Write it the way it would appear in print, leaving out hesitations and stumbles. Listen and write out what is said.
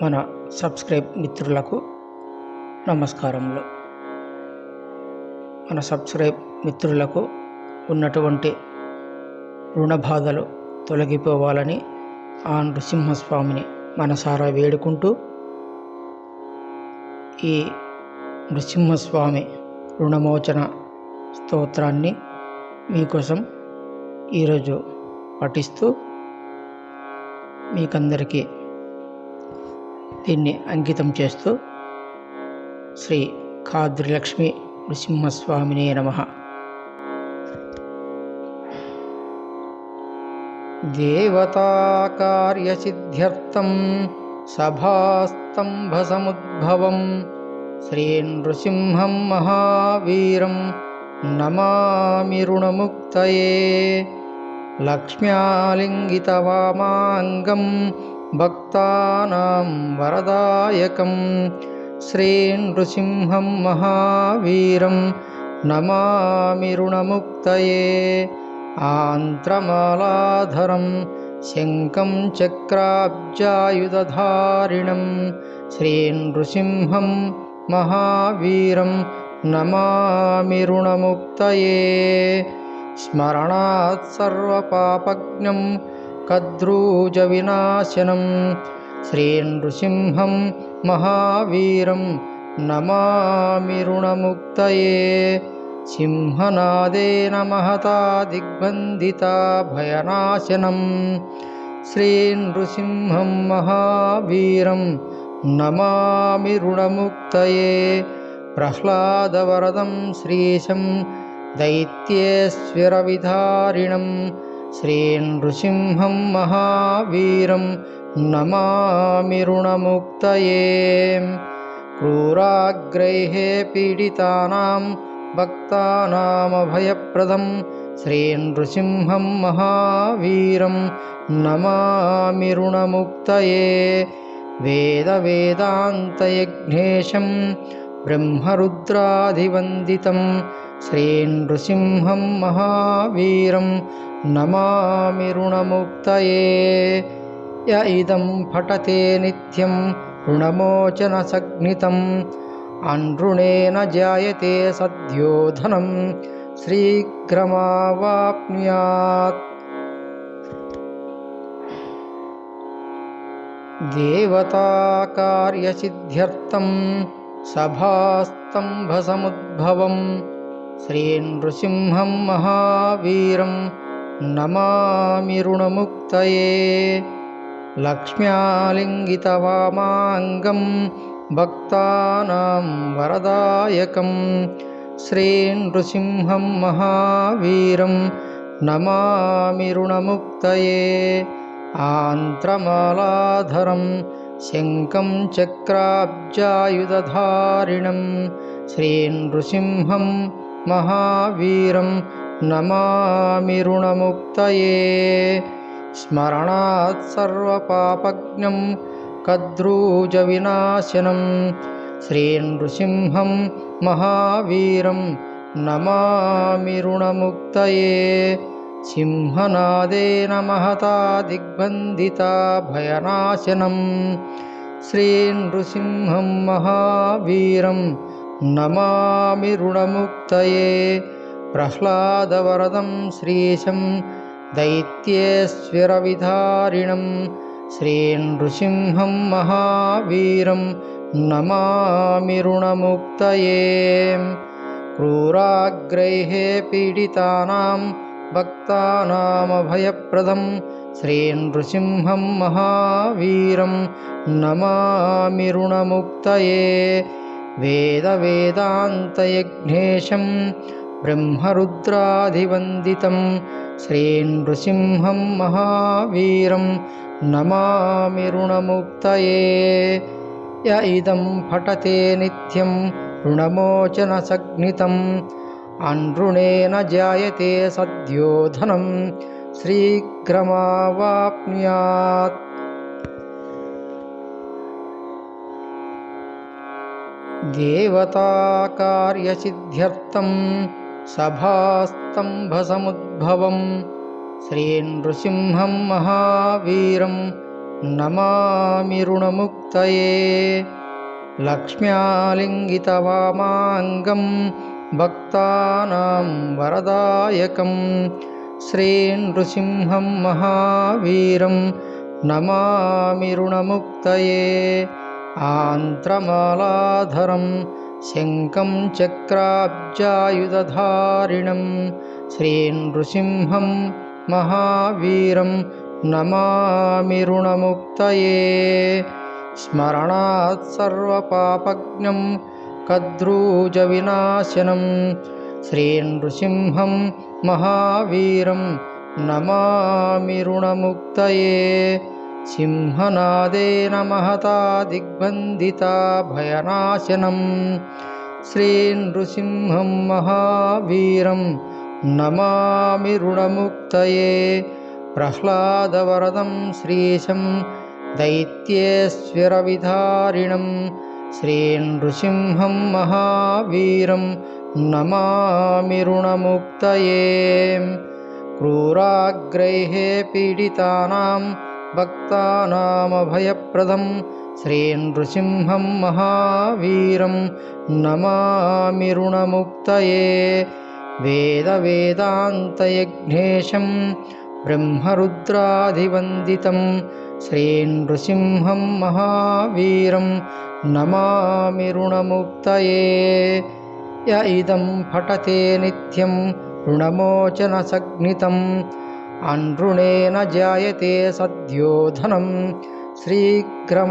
మన సబ్స్క్రైబ్ మిత్రులకు నమస్కారములు. మన సబ్స్క్రైబ్ మిత్రులకు ఉన్నటువంటి రుణ బాధలు తొలగిపోవాలని ఆ నృసింహస్వామిని మనసారా వేడుకుంటూ ఈ నృసింహస్వామి రుణమోచన స్తోత్రాన్ని మీకోసం ఈరోజు పఠిస్తూ మీకందరికీ దీన్ని అంకితం చేస్తూ శ్రీ ఖాద్రిలక్ష్మి నృసింహస్వామినే నమః. దేవతాకార్యసిద్ధ్యర్థం సభాస్తంభసముద్భవం శ్రీ నృసింహం మహావీరం నమామి రుణముక్తయే. లక్ష్మ్యాలింగితవామాంగం భక్తానాం వరదాయకం శ్రీ నృసింహం మహావీరం నమామి రుణముక్తయే. ఆంత్రమాలాధరం శంఖం చక్రాబ్జాయుధధారిణం శ్రీ నృసింహం మహావీరం నమామి రుణముక్తయే. స్మరణాత్ సర్వపాపజ్ఞం కద్రూజ వినాశనం శ్రీ నృసింహం మహావీరం నమామి రుణముక్తయే. సింహనాదేన మహతా దిగ్బంధితా భయనాశనం శ్రీ నృసింహం మహావీరం నమామి రుణముక్తయే. ప్రహ్లాదవరదం శ్రీశం దైత్యేశ్వరవిధారిణం శ్రీ నృసింహం మహావీరం నమామి రుణముక్తయే. క్రూరాగ్రైః పీడితానాం భక్తానామభయప్రదం శ్రీ నృసింహం మహావీరం నమామి రుణముక్తయే. వేదవేదాంతయజ్ఞేశం బ్రహ్మరుద్రాధివందితం శ్రీ నృసింహం మహావీరం నమామి రుణముక్తయే. య ఇదం పఠతే నిత్యం రుణమోచన సంజ్ఞితం అనృణేన జాయతే సద్యో ధనం శీఘ్రమావాప్నుయాత్. దేవతాకార్యసిద్ధ్యర్థం సభాస్తంభసముద్భవం శ్రీ నృసింహం మహావీరం నమామి రుణముక్తయే. లక్ష్మ్యాలింగితవామాంగం భక్తానాం వరదాయకం శ్రీ నృసింహం మహావీరం నమామి రుణముక్తయే. ఆంత్రమాలాధరం శంఖం చక్రాబ్జాయుధధారిణం శ్రీ నృసింహం మహావీరం నమామి రుణముక్తయే. స్మరణాత్ సర్వపాపజ్ఞం కద్రూజ వినాశనం శ్రీ నృసింహం మహావీరం నమామి రుణముక్తయే. సింహనాదేన మహతా దిగ్బంధితా భయనాశనం శ్రీ నృసింహం మహావీరం నమామి రుణముక్తయే. ప్రహ్లాదవరదం శ్రీశం దైత్యేశ్వరవిధారిణం శ్రీ నృసింహం మహావీరం నమామి రుణముక్తయే. క్రూరాగ్రైః పీడితానాం భక్తానామభయప్రదం శ్రీ నృసింహం మహావీరం నమామి రుణముక్తయే. వేదవేదాంతయజ్ఞేశం బ్రహ్మరుద్రాధివందితం శ్రీ నృసింహం మహావీరం నమామి రుణముక్తయే. య ఇదం పఠతే నిత్యం రుణమోచన సంజ్ఞితం అనృణేన జాయతే సద్యో ధనం శీఘ్రమావాప్నుయాత్. దేవతాకార్యసిద్ధ్యర్థం సభాస్తంభసముద్భవం శ్రీ నృసింహం మహావీరం नमामि ऋणमुक्तये लक्ष्म्यालिङ्गितवामाङ्गं भक्तानां वरदायकं श्रीनृसिंहं महावीरं नमामि ऋणमुक्तये आन्त्रमालाधरं शङ्खं चक्राब्जायुधधारिणं श्रीनृसिंहं महावीरं नमामि ऋणमुक्तये स्मरणात् सर्वपापज्ञं कद्रूजविनाशनं श्रीनृसिंहं महावीरं नमामि ऋणमुक्तये सिंहनादेन महता दिग्बन्धिता भयनाशनं श्रीनृसिंहं महावीरं नमामि ऋणमुक्तये प्रह्लादवरदं श्रीशं दैत्येश्वरविधारिणं श्रीनृसिंहं महावीरं नमामि ऋणमुक्तये क्रूराग्रैः पीडितानां भक्तानामभयप्रदं श्रीनृसिंहं महावीरं नमामि ऋणमुक्तये वेदवेदान्तयज्ञेशं ब्रह्मरुद्राधिवन्दितं श्रीनृसिंहं महावीरं नमामि ऋणमुक्तये य इदं पठते नित्यं ऋणमोचनसज्ञितम् अनृणेन जायते सद्यो धनं शीघ्रमावाप्नुयात्